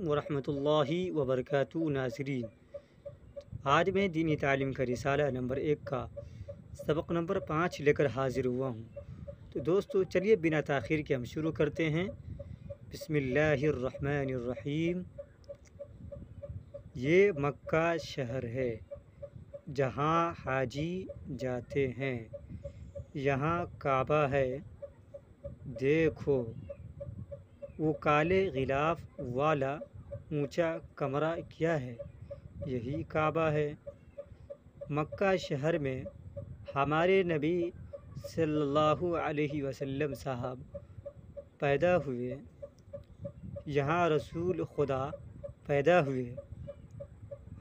ورحمۃ اللہ وبرکاتہ ناظرین، آج میں دینی تعلیم کا رسالہ نمبر 1 کا سبق نمبر 5 لے کر حاضر ہوا ہوں۔ تو دوستو چلیے بنا تاخیر کے ہم شروع کرتے ہیں۔ بسم اللہ الرحمن الرحیم۔ یہ مکہ شہر ہے جہاں حاجی جاتے ہیں، یہاں کعبہ ہے دیکھو، وہ کالے غلاف والا اونچا کمرہ کیا ہے؟ یہی کعبہ ہے۔ مکہ شہر میں ہمارے نبی صلی اللہ علیہ وسلم صاحب پیدا ہوئے، یہاں رسول خدا پیدا ہوئے۔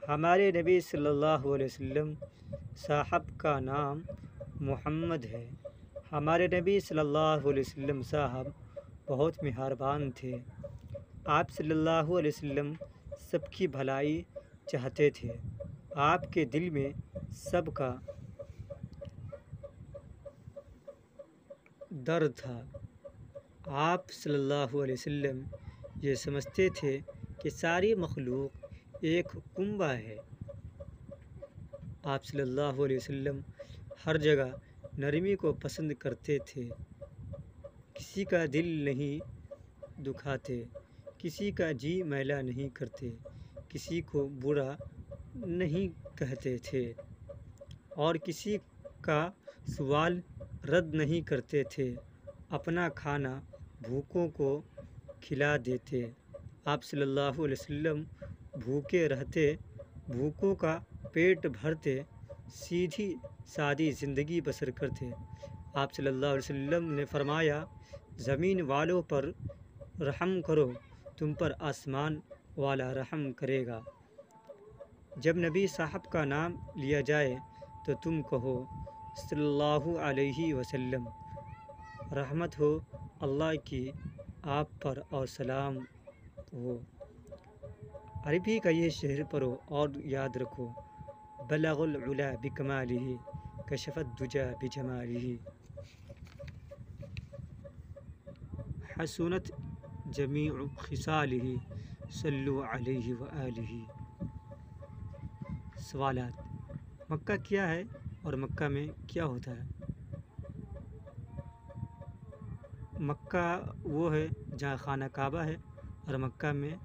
ہمارے نبی صلی اللہ علیہ وسلم صاحب کا نام محمد ہے۔ ہمارے نبی صلی اللہ علیہ وسلم صاحب بہت مہربان تھے۔ آپ صلی اللہ علیہ وسلم سب کی بھلائی چاہتے تھے۔ آپ کے دل میں سب کا درد تھا۔ آپ صلی اللہ علیہ وسلم یہ سمجھتے تھے کہ ساری مخلوق ایک کنبہ ہے۔ آپ صلی اللہ علیہ وسلم ہر جگہ نرمی کو پسند کرتے تھے، کسی کا دل نہیں دکھاتے، کسی کا جی میلا نہیں کرتے، کسی کو برا نہیں کہتے تھے اور کسی کا سوال رد نہیں کرتے تھے۔ اپنا کھانا بھوکوں کو کھلا دیتے۔ آپ صلی اللہ علیہ وسلم بھوکے رہتے، بھوکوں کا پیٹ بھرتے، سیدھی سادی زندگی بسر کرتے۔ آپ صلی اللہ علیہ وسلم نے فرمایا، زمین والوں پر رحم کرو، تم پر آسمان والا رحم کرے گا۔ جب نبی صاحب کا نام لیا جائے تو تم کہو صلی اللہ علیہ وسلم، رحمت ہو اللہ کی آپ پر اور سلام ہو۔ عربی کا یہ شعر پڑھو اور یاد رکھو، بلغ العلا بکمالہ کشف الدجی بجمالہ، حسنت جمیع خصالہ صلو علیہ وآلہ۔ سوالات: مکہ کیا ہے اور مکہ میں کیا ہوتا ہے؟ مکہ وہ ہے جہاں خانہ کعبہ ہے، اور مکہ میں